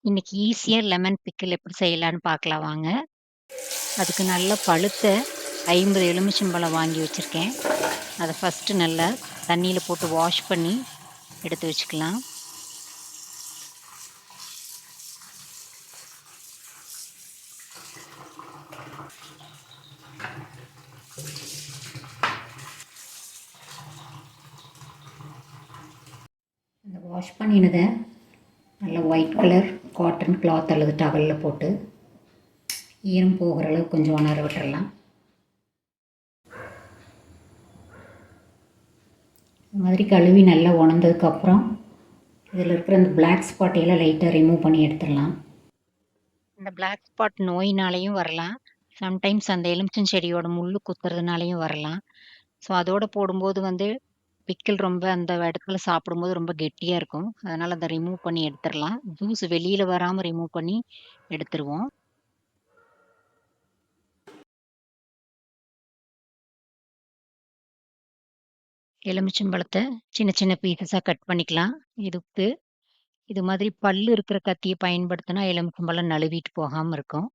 இன்னைக்கு ஈஸியா lemon pickle எப்படி செய்யலான்னு பார்க்கலாம் வாங்க. அதுக்கு நல்ல பழுத்த 50 எலுமிச்சம்பழம் வாங்கி வச்சிருக்கேன். அத ஃபர்ஸ்ட்டு நல்லா தண்ணீல போட்டு வாஷ் பண்ணி எடுத்து வச்சுக்கலாம். அந்த வாஷ் பண்ணினத நல்ல ஒயிட் கலர் காட்டன் கிளாத் அல்லது டவலில் போட்டு ஈரம் போகிற அளவுக்கு கொஞ்சம் உணர விட்டுறலாம். இந்த மாதிரி கழுவி நல்லா உணர்ந்ததுக்கப்புறம் இதில் இருக்கிற அந்த பிளாக் ஸ்பாட்டையெல்லாம் லைட்டாக ரிமூவ் பண்ணி எடுத்துடலாம். இந்த பிளாக் ஸ்பாட் நோயினாலையும் வரலாம். சம்டைம்ஸ் அந்த எலுமிச்சம் செடியோட முள்ளு குத்துறதுனாலையும் வரலாம். ஸோ அதோடு போடும்போது பிக்கிள் ரொம்ப அந்த இடத்துல சாப்பிடும்போது ரொம்ப கெட்டியா இருக்கும். அதனால அத ரிமூவ் பண்ணி எடுத்துறலாம். ஜூஸ் வெளியில வராம ரிமூவ் பண்ணி எடுத்துருவோம். எலுமிச்சம்பழத்த சின்ன சின்ன பீசஸா கட் பண்ணிக்கலாம். இது மாதிரி பல்லு இருக்கிற கத்திய பயன்படுத்தினா எலுமிச்சம்பழம் நழுவிட்டு போகாம இருக்கும்.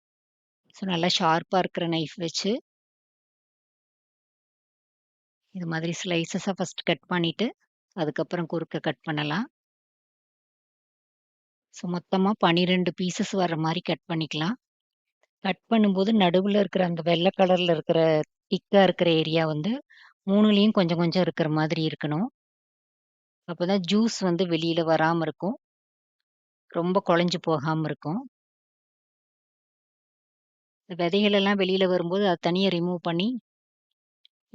ஸோ நல்லா ஷார்ப்பா இருக்கிற நைஃப் வச்சு இது மாதிரி ஸ்லைசஸா ஃபர்ஸ்ட் கட் பண்ணிட்டு, அதுக்கப்புறம் குறுக்க கட் பண்ணலாம். ஸோ மொத்தமா 12 பீசஸ் வர்ற மாரி கட் பண்ணிக்கலாம். கட் பண்ணும்போது நடுவுல இருக்கிற அந்த வெள்ள கலர்ல இருக்கிற திக்கா இருக்கிற ஏரியா 3லயும் கொஞ்சம் கொஞ்சம் இருக்கிற மாதிரி இருக்கணும். அப்பதான் ஜூஸ் வெளியில வராம இருக்கும். ரொம்ப குழஞ்சு போகாம இருக்கும். விதைகள் எல்லாம் வெளியில வரும்போது அத தனியா ரிமூவ் பண்ணி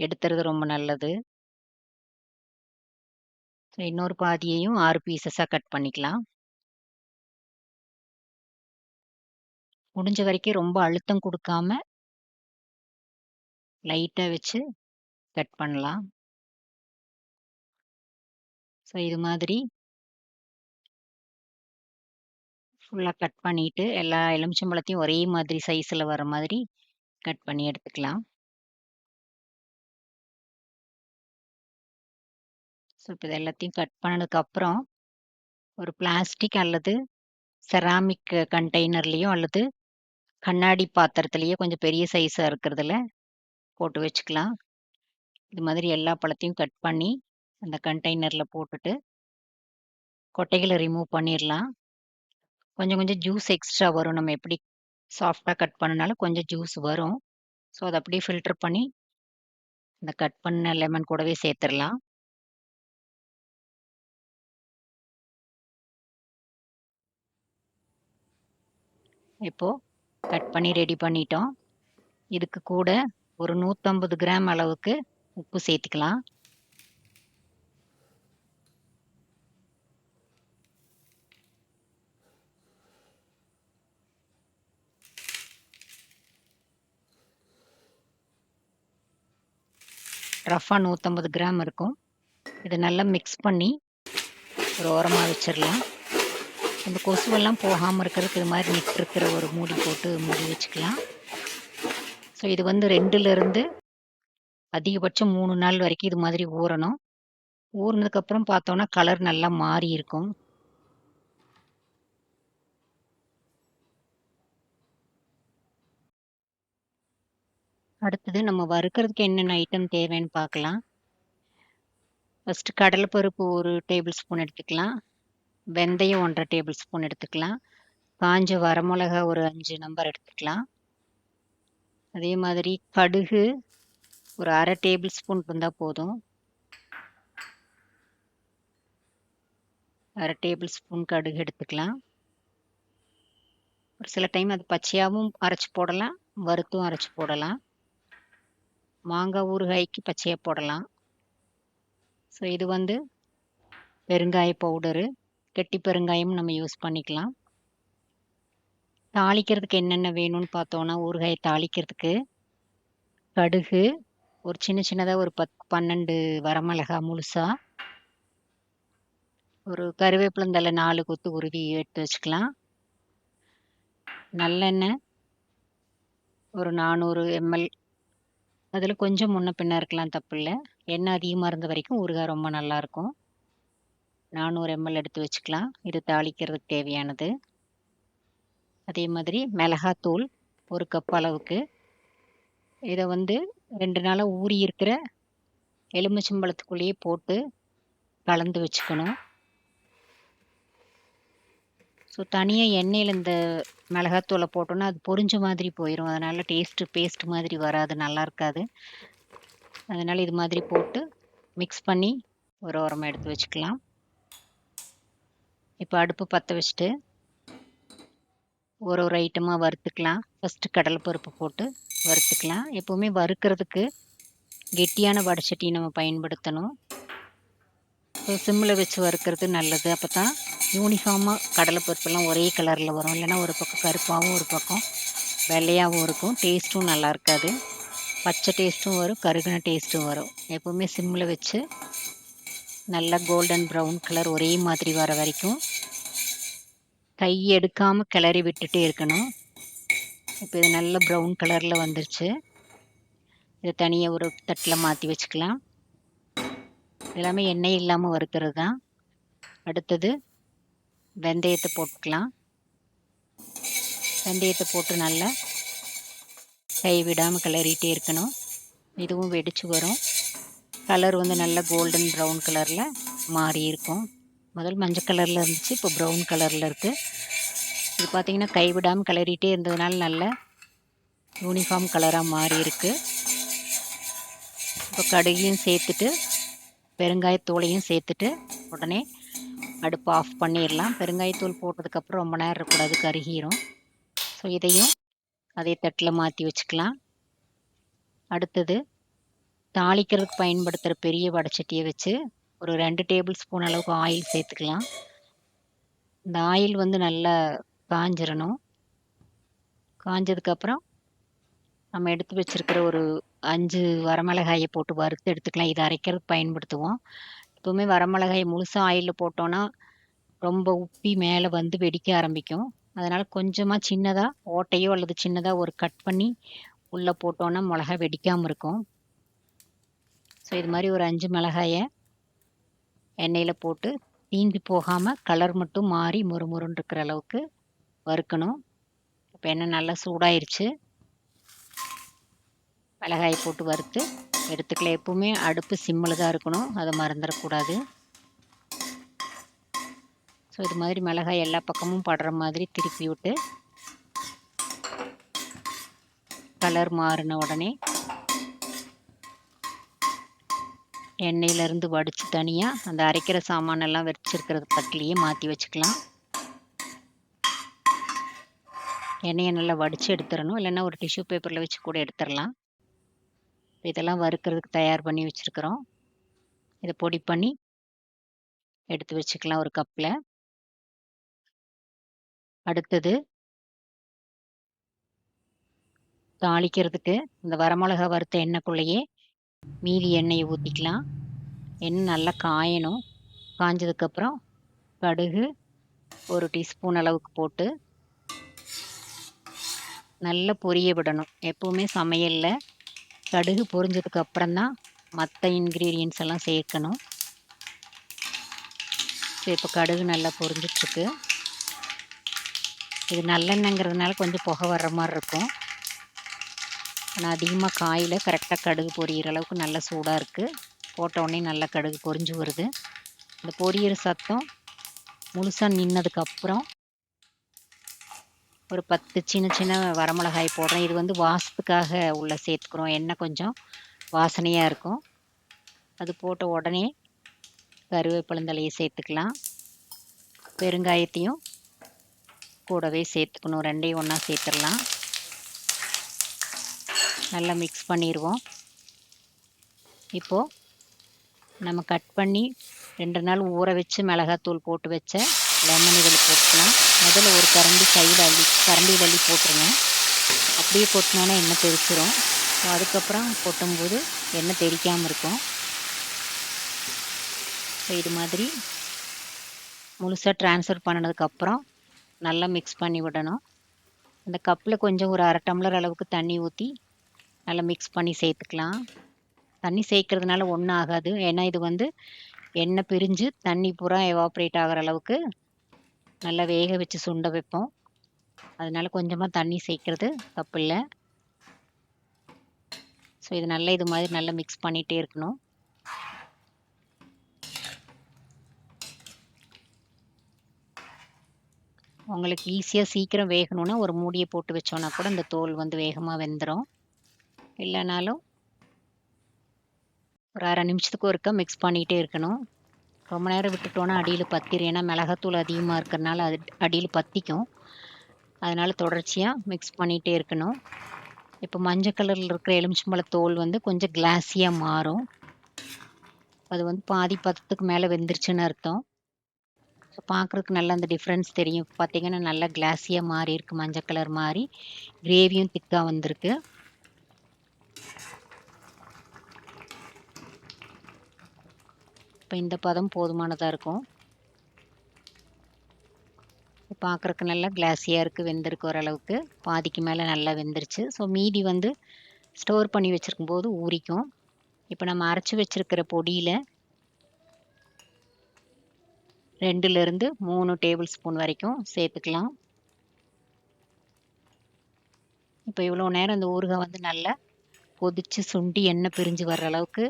எடுத்துறது ரொம்ப நல்லது. இன்னொரு பாதியையும் 6 பீசஸா கட் பண்ணிக்கலாம். முடிஞ்ச வரைக்கும் ரொம்ப அழுத்தம் குடுக்காம லைட்டா வச்சு கட் பண்ணலாம். இது மாதிரி ஃபுல்லா கட் பண்ணிட்டு, எல்லா எலுமிச்சம்பழத்தையும் ஒரே மாதிரி சைஸ்ல வர மாதிரி கட் பண்ணி எடுத்துக்கலாம். இப்ப இது எல்லாத்தையும் கட் பண்ணதுக்கப்புறம், ஒரு பிளாஸ்டிக் அல்லது செராமிக் கண்டெய்னர்லயோ அல்லது கண்ணாடி பாத்திரத்திலேயோ கொஞ்சம் பெரிய சைஸா இருக்கிறதுல போட்டு வச்சுக்கலாம். இது மாதிரி எல்லா பழத்தையும் கட் பண்ணி அந்த கண்டெய்னர்ல போட்டுட்டு, கொட்டைகள ரிமூவ் பண்ணிறலாம். கொஞ்சம் கொஞ்சம் ஜூஸ் எக்ஸ்ட்ரா வரும். நம்ம எப்படி சாஃப்ட்டா கட் பண்ணனாலும் கொஞ்சம் ஜூஸ் வரும். அத அப்படியே ஃபில்டர் பண்ணி இந்த கட் பண்ண லெமன் கூடவே சேர்த்துறலாம். இப்போ கட் பண்ணி ரெடி பண்ணிட்டோம். இதுக்கு கூட ஒரு 150 கிராம் அளவுக்கு உப்பு சேர்த்துக்கலாம். ரஃபா 150 கிராம் இருக்கும். இத நல்லா மிக்ஸ் பண்ணி ஒரு ஓரமா வச்சிரலாம். இந்த கொசுவெல்லாம் போகாம இருக்கிறதுக்கு இது மாதிரி நெட் இருக்கிற ஒரு மூடி போட்டு மூடி வச்சுக்கலாம். இது 2லிருந்து அதிகபட்சம் 3 நாள் வரைக்கும் இது மாதிரி ஊறணும். ஊறுனதுக்கப்புறம் பார்த்தோம்னா கலர் நல்லா மாறி இருக்கும். அடுத்தது நம்ம வறுக்கிறதுக்கு என்னென்ன ஐட்டம் தேவைன்னு பார்க்கலாம். ஃபர்ஸ்ட் கடலைப்பருப்பு 1 டேபிள் ஸ்பூன் எடுத்துக்கலாம். வெந்தயம் 1 1/2 டேபிள் ஸ்பூன் எடுத்துக்கலாம். காஞ்ச வரமிளகா ஒரு 5 நம்பர் எடுத்துக்கலாம். அதே மாதிரி கடுகு ஒரு 1/2 டேபிள் ஸ்பூன் இருந்தா போதும். 1/2 டேபிள் ஸ்பூன் கடுகு எடுத்துக்கலாம். ஒரு சில டைம் அது பச்சையாவும் அரைச்சு போடலாம், வறுத்தும் அரைச்சு போடலாம். மாங்காய் ஊறுகாய்க்கு பச்சையா போடலாம். இது பெருங்காய பவுடரு, கெட்டி பெருங்காயம் நம்ம யூஸ் பண்ணிக்கலாம். தாளிக்கிறதுக்கு என்னென்ன வேணும்னு பார்த்தோம்னா, ஊறுகாய தாளிக்கிறதுக்கு கடுகு, ஒரு சின்ன சின்னதா ஒரு 10, 12 வரமிளகா முழுசா, ஒரு கருவேப்பிலந்தழை 4 கொத்து உருவி எடுத்து வச்சுக்கலாம். நல்லெண்ணெய் ஒரு 400 எம்எல். அதில கொஞ்சம் முன்ன பின்ன இருக்கலாம், தப்பில்ல. எண்ணெய் அதிகமா இருந்த வரைக்கும் ஊறுகாய் ரொம்ப நல்லாயிருக்கும். 400 எம்எல் எடுத்து வச்சுக்கலாம். இது தாளிக்கிறதுக்கு தேவையானது. அதே மாதிரி மிளகாத்தூள் 1 கப் அளவுக்கு. இத வந்து 2 நாளா ஊறி இருக்கிற எலுமிச்சம்பழத்துக்குள்ளேயே போட்டு கலந்து வச்சுக்கணும். ஸோ தனியா எண்ணெயில இந்த மிளகாத்தூள போட்டோம்னா, அது பொரிஞ்ச மாதிரி போயிரும். அதனால பேஸ்ட் மாதிரி வராது. நல்லா இருக்காது. அதனால இது மாதிரி போட்டு மிக்ஸ் பண்ணி ஒரு ஓரமா எடுத்து வச்சுக்கலாம். இப்ப அடுப்பு பத்த வச்சுட்டு ஒரு ஐட்டமா வறுத்துக்கலாம். ஃபர்ஸ்ட்டு கடலை பருப்பு போட்டு வறுத்துக்கலாம். எப்பவுமே வறுக்கிறதுக்கு கெட்டியான வடச்சட்டி நம்ம பயன்படுத்தணும். ஸோ சிம்ல வச்சு வறுக்கிறது நல்லது. அப்பதான் யூனிஃபார்மா கடலை பருப்பெல்லாம் ஒரே கலர்ல வரும். இல்லைன்னா ஒரு பக்கம் கருப்பாவும், ஒரு பக்கம் வெள்ளையாவும் இருக்கும். டேஸ்ட்டும் நல்லா இருக்காது. பச்சை டேஸ்ட்டும் வரும், கருகுன டேஸ்ட்டும் வரும். எப்பவுமே சிம்ல வச்சு நல்லா கோல்டன் ப்ரவுன் கலர் ஒரே மாதிரி வர வரைக்கும் கை எடுக்காம கிளறி விட்டுட்டே இருக்கணும். இப்போ இது நல்ல ப்ரவுன் கலர்ல வந்துருச்சு. இத தனியா ஒரு தட்டுல மாத்தி வச்சுக்கலாம். எல்லாமே எண்ணெய் இல்லாம வறுக்கிறது தான். அடுத்தது வெந்தயத்த போட்டுக்கலாம். வெந்தயத்த போட்டு நல்லா கை விடாம கிளறிட்டே இருக்கணும். இதுவும் வெடிச்சு வரும். கலர் வந்து நல்ல கோல்டன் ப்ரவுன் கலர்ல மாறி இருக்கும். முதல் மஞ்சள் கலர்ல இருந்துச்சு. இப்போ ப்ரவுன் கலர்ல இருக்கு. இது பார்த்தீங்கன்னா கை விடாம கிளறிட்டே இருந்ததுனால நல்ல யூனிஃபார்ம் கலரா மாறி இருக்கு. இப்போ கடுகையும் சேர்த்துட்டு பெருங்காயத்தூளையும் சேர்த்துட்டு உடனே அடுப்பு ஆஃப் பண்ணிடலாம். பெருங்காயத்தூள் போட்டதுக்கப்புறம் ரொம்ப நேரம் இருக்கக்கூடாது, கருகிரும். ஸோ இதையும் அதே தட்டில் மாற்றி வச்சுக்கலாம். அடுத்தது தாளிக்கிறதுக்கு பயன்படுத்துகிற பெரிய வடைச்சட்டியை வச்சு ஒரு 2 டேபிள் ஸ்பூன் அளவுக்கு ஆயில் சேர்த்துக்கலாம். இந்த ஆயில் வந்து நல்லா காஞ்சிரணும். காஞ்சதுக்கப்புறம் நம்ம எடுத்து வச்சிருக்கிற ஒரு 5 வரமிளகாயை போட்டு வறுத்து எடுத்துக்கலாம். இதை அரைக்கிறதுக்கு பயன்படுத்துவோம். எப்பவுமே வரமிளகாயை முழுசா ஆயிலில் போட்டோன்னா ரொம்ப உப்பி மேலே வந்து வெடிக்க ஆரம்பிக்கும். அதனால கொஞ்சமா சின்னதா ஓட்டையோ அல்லது சின்னதா ஒரு கட் பண்ணி உள்ள போட்டோம்னா மிளகாய் வெடிக்காம இருக்கும். ஸோ இது மாதிரி ஒரு 5 மிளகாய எண்ணெயில போட்டு தீஞ்சு போகாம கலர் மட்டும் மாறி மொறுமொறுன்னு இருக்கிற அளவுக்கு வறுக்கணும். இப்போ எண்ணெய் நல்லா சூடாயிருச்சு. மிளகாயை போட்டு வறுத்து எடுத்துக்கலாம். எப்பவுமே அடுப்பு சிம்மில் தான் இருக்கணும். அதை மறந்துடக்கூடாது. ஸோ இது மாதிரி மிளகாய் எல்லா பக்கமும் படுற மாதிரி திருப்பி விட்டு கலர் மாறின உடனே எண்ணெயிலேருந்து வடித்து தனியாக அந்த அரைக்கிற சாமானெல்லாம் வச்சிருக்கிறது தட்டிலேயே மாற்றி வச்சுக்கலாம். எண்ணெயை நல்லா வடித்து எடுத்துடணும். இல்லைன்னா ஒரு டிஷ்யூ பேப்பரில் வச்சு கூட எடுத்துடலாம். இதெல்லாம் வறுக்கிறதுக்கு தயார் பண்ணி வச்சுருக்கிறோம். இதை பொடி பண்ணி எடுத்து வச்சுக்கலாம் ஒரு கப்பில். அடுத்தது தாளிக்கிறதுக்கு இந்த வரமிளகா வறுத்த எண்ணெய்க்குள்ளேயே மீதி எண்ணெயை ஊற்றிக்கலாம். எண்ணெய் நல்லா காயணும். காஞ்சதுக்கப்புறம் கடுகு 1 டீஸ்பூன் அளவுக்கு போட்டு நல்லா பொரிய விடணும். எப்பவுமே சமையலில் கடுகு பொரிஞ்சதுக்கு அப்புறம் தான் மற்ற இன்க்ரீடியன்ஸ் எல்லாம் சேர்க்கணும். ஸோ இப்போ கடுகு நல்லா பொரிஞ்சிட்ருக்கு. இது நல்லெண்ணெய்ங்கிறதுனால கொஞ்சம் புகை வர்ற மாதிரி இருக்கும். ஆனால் அதிகமாக காயில் கரெக்டாக கடுகு பொரியிற அளவுக்கு நல்ல சூடாக இருக்குது. போட்ட உடனே நல்லா கடுகு பொரிஞ்சு வருது. இந்த பொரியிற சத்தம் முழுசாக நின்னதுக்கப்புறம் ஒரு 10 சின்ன சின்ன வரமிளகாய் போடுறேன். இது வந்து வாசத்துக்காக உள்ள சேர்த்துக்கிறோம். எண்ணெய் கொஞ்சம் வாசனையாக இருக்கும். அது போட்ட உடனே கருவேப்பிலந்தழையை சேர்த்துக்கலாம். பெருங்காயத்தையும் கூடவே சேர்த்துக்கணும். ரெண்டையும் ஒன்றா சேர்த்துடலாம். நல்லா மிக்ஸ் பண்ணிடுவோம். இப்போது நம்ம கட் பண்ணி 2 நாள் ஊற வச்சு மிளகாத்தூள் போட்டு வச்ச லெமன் இதில் போட்டுக்கலாம். முதல்ல ஒரு கரண்டியில் அள்ளி போட்டுருங்க. அப்படியே போட்டோன்னா எண்ணெய் தெளிச்சிரும். ஸோ அதுக்கப்புறம் கொட்டும்போது எண்ணெய் தெளிக்காமல் இருக்கும். ஸோ இது மாதிரி முழுசாக ட்ரான்ஸ்ஃபர் பண்ணினதுக்கப்புறம் நல்லா மிக்ஸ் பண்ணி விடணும். அந்த கப்பில் கொஞ்சம் ஒரு 1/2 டம்ளர் அளவுக்கு தண்ணி ஊற்றி நல்லா மிக்ஸ் பண்ணி சேர்த்துக்கலாம். தண்ணி சேர்க்கறதுனால ஒன்றும் ஆகாது. ஏன்னா இது வந்து எண்ணெய் பிரிஞ்சு தண்ணி பூரா எவாப்ரேட் ஆகிற அளவுக்கு நல்லா வேக வச்சு சுண்ட வைப்போம். அதனால கொஞ்சமா தண்ணி சேர்க்கிறது தப்பில்ல. ஸோ இது நல்லா இது மாதிரி நல்லா மிக்ஸ் பண்ணிட்டே இருக்கணும். உங்களுக்கு ஈஸியா சீக்கிரம் வேகணும்னா, ஒரு மூடிய போட்டு வச்சோம்னா கூட இந்த தோல் வந்து வேகமா வெந்துரும். இல்லனாலும் ஒரு 1/2 நிமிஷத்துக்கு ஒருக்கா மிக்ஸ் பண்ணிட்டே இருக்கணும். ரொம்ப நேரம் விட்டுட்டோம்னா அடியில பத்திரும். ஏன்னா மிளகாத்தூள் அதிகமா இருக்கிறனால அது அடியில பத்திக்கும். அதனால தொடர்ச்சியா மிக்ஸ் பண்ணிட்டே இருக்கணும். இப்ப மஞ்சள் கலர்ல இருக்கிற எலுமிச்சம்பழ தோல் வந்து கொஞ்சம் கிளாஸியா மாறும். அது வந்து பாதி பதத்துக்கு மேல வெந்துருச்சுன்னு அர்த்தம். ஸோ பார்க்கறதுக்கு நல்லா அந்த டிஃபரன்ஸ் தெரியும். பார்த்தீங்கன்னா, நல்லா கிளாஸியா மாறியிருக்கு. மஞ்சள் கலர் மாறி, கிரேவியும் திக்கா வந்திருக்கு. இப்ப இந்த பதம் போதுமானதா இருக்கும். பார்க்கறக்கு நல்லா கிளாஸியா இருக்கு. வெந்திருக்கு ஓரளவுக்கு. பாதிக்கு மேல நல்லா வெந்துருச்சு. ஸோ மீதி வந்து ஸ்டோர் பண்ணி வச்சிருக்கும்போது ஊறிக்கும். இப்ப நம்ம அரைச்சு வச்சிருக்கிற பொடியில 2லிருந்து 3 டேபிள் ஸ்பூன் வரைக்கும் சேர்த்துக்கலாம். இப்ப இவ்வளோ நேரம் இந்த ஊறுகாய் வந்து நல்லா கொதிச்சு சுண்டி எண்ணெய் பிரிஞ்சு வர்ற அளவுக்கு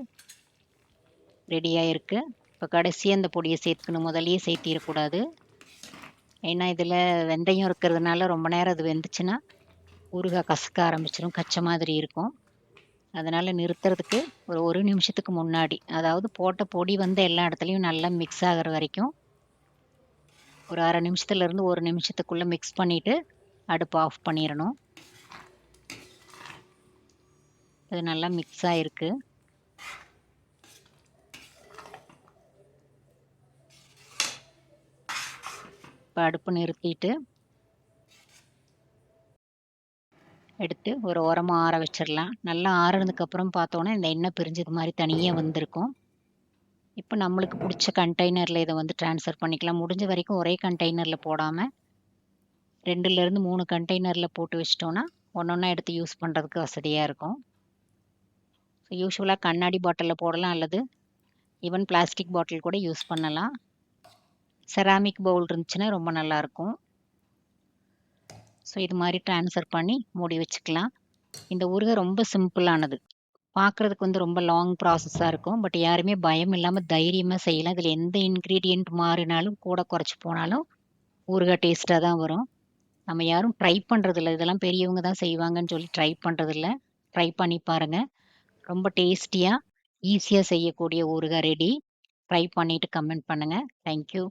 ரெடியா இருக்கு. இப்ப கடைசியா இந்த பொடிய சேர்த்துக்கணும். முதல்லயே சேர்த்திறக்கூடாது. ஏன்னா இதுல வெந்தயம் இருக்கிறதுனால ரொம்ப நேரம் அது வெந்துச்சுன்னா, ஊறுகாய் கசக்க ஆரம்பிச்சுரும். கச்ச மாதிரி இருக்கும். அதனால நிறுத்துறதுக்கு ஒரு 1 நிமிஷத்துக்கு முன்னாடி, அதாவது போட்ட பொடி வந்து எல்லா இடத்துலயும் நல்லா மிக்ஸ் ஆகுற வரைக்கும், ஒரு 1/2 நிமிஷத்துலருந்து 1 நிமிஷத்துக்குள்ள மிக்ஸ் பண்ணிட்டு, அடுப்ப ஆஃப் பண்ணிறணும். இது நல்லா மிக்ஸ் ஆயிருக்கு. இப்ப அடுப்பு நிறுத்திட்டு, எடுத்து ஒரு ஓரமா ஆற வச்சிரலாம். நல்லா ஆறுனதுக்கப்புறம் பார்த்தோன்னா, இந்த எண்ணெய் பிரிஞ்சு இது மாரி தனியா வந்திருக்கும். இப்ப நம்மளுக்கு புடிச்ச கண்டெய்னர்ல இத வந்து ட்ரான்ஸ்ஃபர் பண்ணிக்கலாம். முடிஞ்ச வரைக்கும் ஒரே கண்டெய்னர்ல போடாம 2லிருந்து 3 கண்டெய்னர்ல போட்டு வச்சுட்டோம்னா, ஒண்ணொண்ணா எடுத்து யூஸ் பண்றதுக்கு வசதியா இருக்கும். யூசுவலா கண்ணாடி பாட்டில்ல போடலாம் அல்லது ஈவன் பிளாஸ்டிக் பாட்டில் கூட யூஸ் பண்ணலாம். செராமிக் பவுல் இருந்துச்சுன்னா ரொம்ப நல்லாருக்கும். ஸோ இது மாரி ட்ரான்ஸ்ஃபர் பண்ணி மூடி வச்சுக்கலாம். இந்த ஊறுகாய் ரொம்ப சிம்பிளானது. பார்க்கறதுக்கு வந்து ரொம்ப லாங் ப்ராசஸா இருக்கும். பட் யாருமே பயம் இல்லாம தைரியமா செய்யலாம். இதுல எந்த இன்கிரீடியன்ட் மாறினாலும், கூட குறைச்சு போனாலும் ஊறுகாய் டேஸ்ட்டா தான் வரும். நம்ம யாரும் ட்ரை பண்றதில்ல. இதெல்லாம் பெரியவங்க தான் செய்வாங்கன்னு சொல்லி ட்ரை பண்றதில்ல. ட்ரை பண்ணி பாருங்க. ரொம்ப டேஸ்டியா, ஈஸியா செய்யக்கூடிய ஊறுகாய் ரெடி. ட்ரை பண்ணிட்டு கமெண்ட் பண்ணுங்க. Thank you.